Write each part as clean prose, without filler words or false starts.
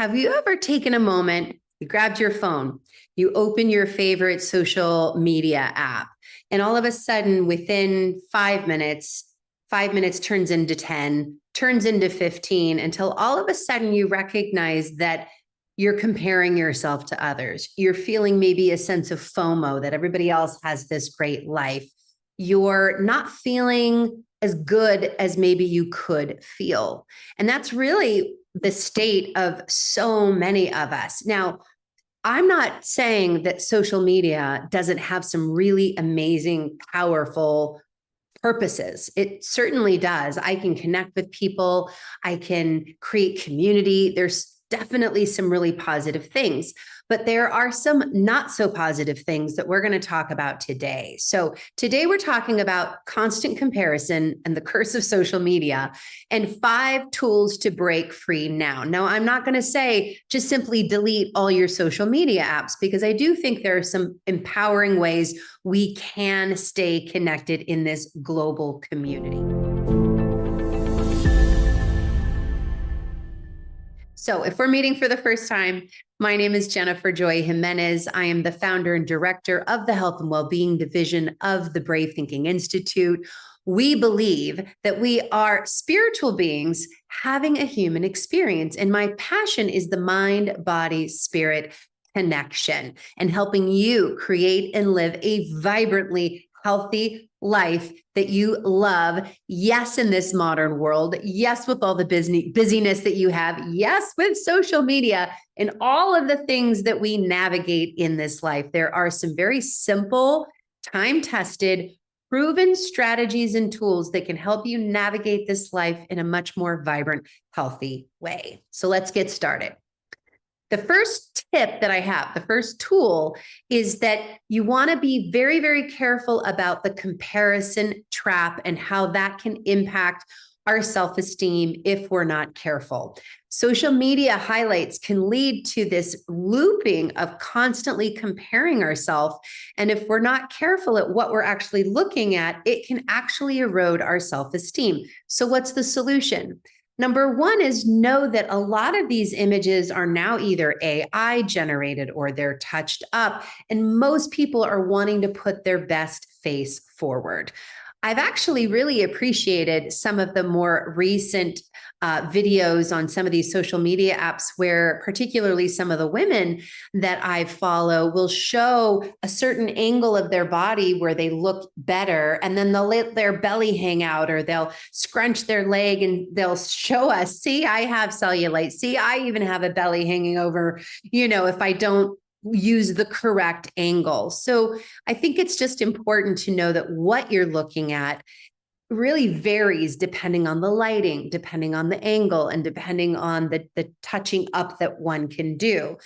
Have you ever taken a moment, you grabbed your phone, you open your favorite social media app, and all of a sudden within 5 minutes, 5 minutes turns into 10, turns into 15, until all of a sudden you recognize that you're comparing yourself to others. You're feeling maybe a sense of FOMO that everybody else has this great life. You're not feeling as good as maybe you could feel. And that's really the state of so many of us. Now, I'm not saying that social media doesn't have some really amazing, powerful purposes. It certainly does. I can connect with people, I can create community. There's definitely some really positive things, but there are some not so positive things that we're going to talk about today. So today we're talking about constant comparison and the curse of social media and 5 tools to break free now. Now, I'm not going to say just simply delete all your social media apps, because I do think there are some empowering ways we can stay connected in this global community. So if we're meeting for the first time, my name is Jennifer Joy Jimenez. I am the founder and director of the Health and Wellbeing Division of the Brave Thinking Institute. We believe that we are spiritual beings having a human experience. And my passion is the mind, body, spirit connection and helping you create and live a vibrantly healthy life that you love. Yes, in this modern world. Yes, with all the busyness that you have. Yes, with social media and all of the things that we navigate in this life. There are some very simple, time-tested, proven strategies and tools that can help you navigate this life in a much more vibrant, healthy way. So let's get started. The first tip that I have, the first tool, is that you want to be very, very careful about the comparison trap and how that can impact our self-esteem if we're not careful. Social media highlights can lead to this looping of constantly comparing ourselves. And if we're not careful at what we're actually looking at, it can actually erode our self-esteem. So what's the solution? Number one is know that a lot of these images are now either AI generated or they're touched up, and most people are wanting to put their best face forward. I've actually really appreciated some of the more recent videos on some of these social media apps where particularly some of the women that I follow will show a certain angle of their body where they look better, and then they'll let their belly hang out or they'll scrunch their leg and they'll show us, see, I have cellulite. See, I even have a belly hanging over, if I don't use the correct angle. So I think it's just important to know that what you're looking at really varies depending on the lighting, depending on the angle, and depending on the touching up that one can do.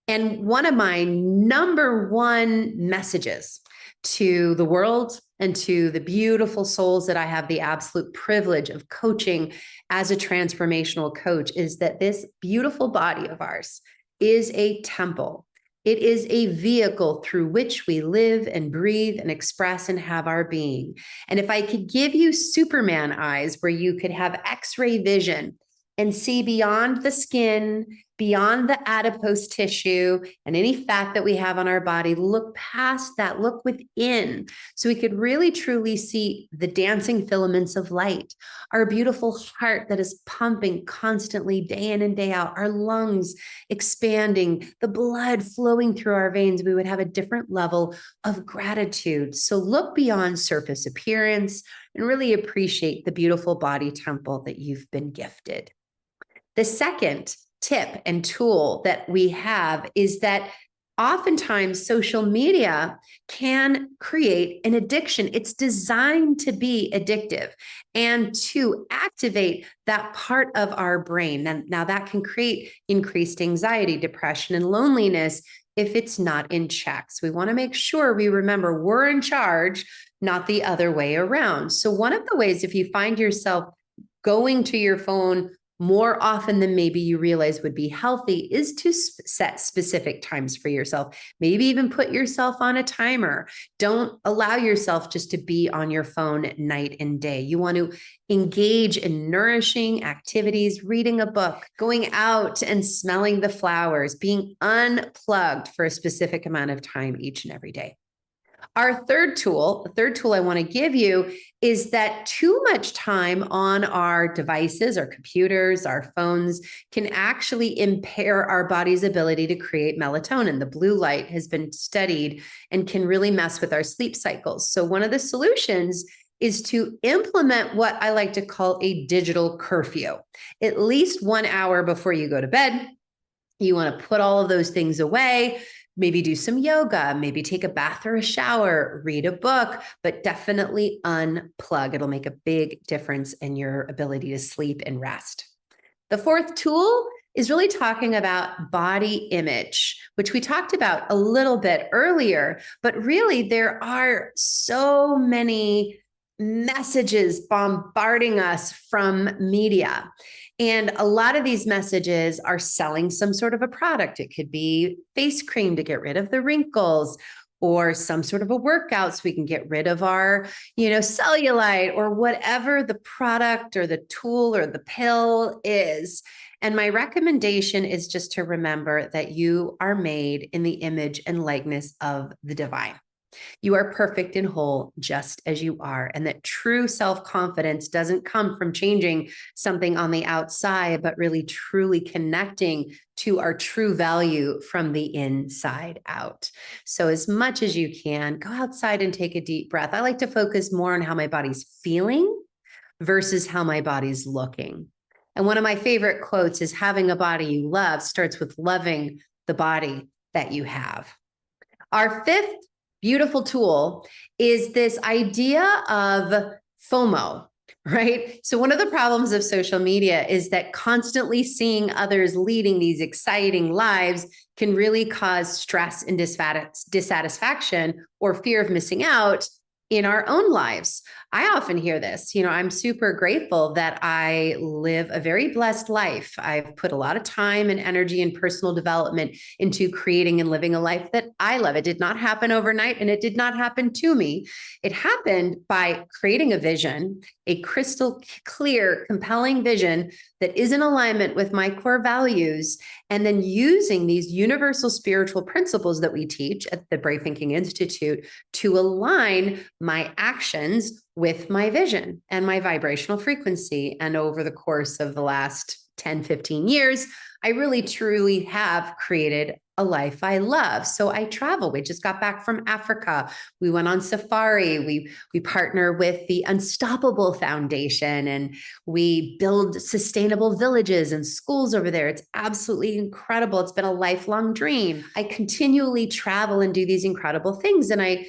And one of my number one messages to the world and to the beautiful souls that I have the absolute privilege of coaching as a transformational coach is that this beautiful body of ours is a temple. It is a vehicle through which we live and breathe and express and have our being. And if I could give you Superman eyes where you could have X-ray vision and see beyond the skin, beyond the adipose tissue and any fat that we have on our body, look past that, look within, so we could really truly see the dancing filaments of light, our beautiful heart that is pumping constantly day in and day out, our lungs expanding, the blood flowing through our veins, we would have a different level of gratitude. So look beyond surface appearance and really appreciate the beautiful body temple that you've been gifted. The second tip and tool that we have is that oftentimes social media can create an addiction. It's designed to be addictive and to activate that part of our brain. And now that can create increased anxiety, depression, and loneliness if it's not in check. So we want to make sure we remember we're in charge, not the other way around. So one of the ways, if you find yourself going to your phone more often than maybe you realize would be healthy is to set specific times for yourself. Maybe even put yourself on a timer. Don't allow yourself just to be on your phone night and day. You want to engage in nourishing activities, reading a book, going out and smelling the flowers, being unplugged for a specific amount of time each and every day. Our third tool, the third tool I want to give you is that too much time on our devices, our computers, our phones can actually impair our body's ability to create melatonin. The blue light has been studied and can really mess with our sleep cycles. So one of the solutions is to implement what I like to call a digital curfew. At least 1 hour before you go to bed, you want to put all of those things away. Maybe do some yoga, maybe take a bath or a shower, read a book, but definitely unplug. It'll make a big difference in your ability to sleep and rest. The fourth tool is really talking about body image, which we talked about a little bit earlier, but really there are so many messages bombarding us from media. And a lot of these messages are selling some sort of a product. It could be face cream to get rid of the wrinkles, or some sort of a workout so we can get rid of our, cellulite, or whatever the product or the tool or the pill is. And my recommendation is just to remember that you are made in the image and likeness of the divine. You are perfect and whole just as you are, and that true self-confidence doesn't come from changing something on the outside, but really truly connecting to our true value from the inside out. So as much as you can, go outside and take a deep breath. I like to focus more on how my body's feeling versus how my body's looking. And one of my favorite quotes is, having a body you love starts with loving the body that you have. Our fifth beautiful tool is this idea of FOMO, right? So one of the problems of social media is that constantly seeing others leading these exciting lives can really cause stress and dissatisfaction or fear of missing out in our own lives. I often hear this, I'm super grateful that I live a very blessed life. I've put a lot of time and energy and personal development into creating and living a life that I love. It did not happen overnight, and it did not happen to me. It happened by creating a vision, a crystal clear, compelling vision that is in alignment with my core values, and then using these universal spiritual principles that we teach at the Brave Thinking Institute to align my actions with my vision and my vibrational frequency. And over the course of the last 10, 15 years, I really truly have created a life I love. So I travel. We just got back from Africa. We went on safari. We partner with the Unstoppable Foundation, and we build sustainable villages and schools over there. It's absolutely incredible. It's been a lifelong dream. I continually travel and do these incredible things. And I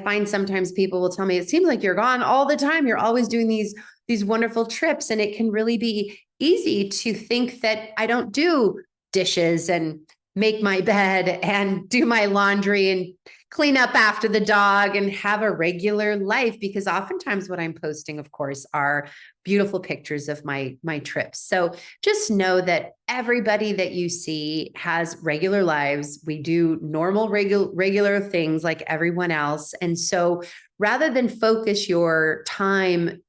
find sometimes people will tell me, it seems like you're gone all the time. You're always doing these wonderful trips. And it can really be easy to think that I don't do dishes and make my bed and do my laundry and clean up after the dog and have a regular life, because oftentimes what I'm posting, of course, are beautiful pictures of my trips. So just know that everybody that you see has regular lives. We do normal, regular things like everyone else. And so rather than focus your time,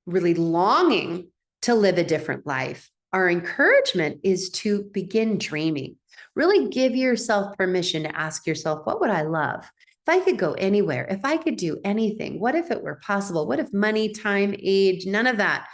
really longing to live a different life, our encouragement is to begin dreaming. Really give yourself permission to ask yourself, what would I love? If I could go anywhere, if I could do anything, what if it were possible? What if money, time, age, none of that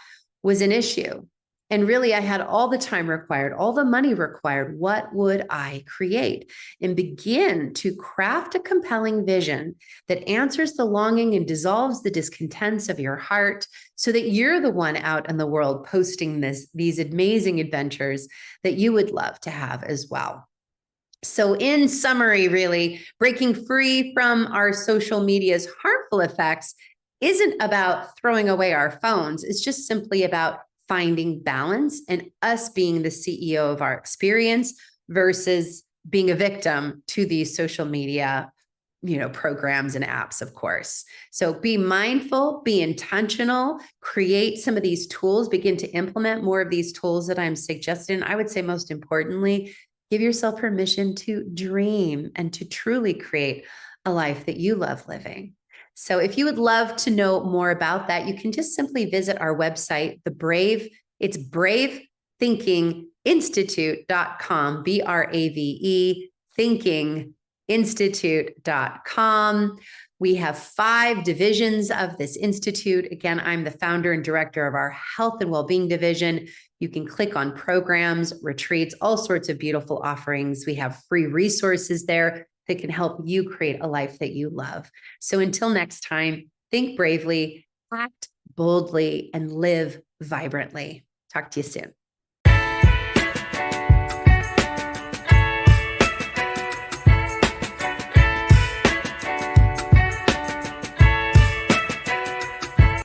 was an issue? And really, I had all the time required, all the money required. What would I create? And begin to craft a compelling vision that answers the longing and dissolves the discontents of your heart, so that you're the one out in the world posting these amazing adventures that you would love to have as well. So in summary, really, breaking free from our social media's harmful effects isn't about throwing away our phones. It's just simply about finding balance and us being the CEO of our experience versus being a victim to these social media programs and apps, of course. So be mindful, be intentional, create some of these tools, begin to implement more of these tools that I'm suggesting. I would say most importantly, give yourself permission to dream and to truly create a life that you love living. So if you would love to know more about that, you can just simply visit our website, it's bravethinkinginstitute.com, BRAVE, thinkinginstitute.com. We have 5 divisions of this institute. Again, I'm the founder and director of our health and well-being division. You can click on programs, retreats, all sorts of beautiful offerings. We have free resources there that can help you create a life that you love. So until next time, think bravely, act boldly, and live vibrantly. Talk to you soon.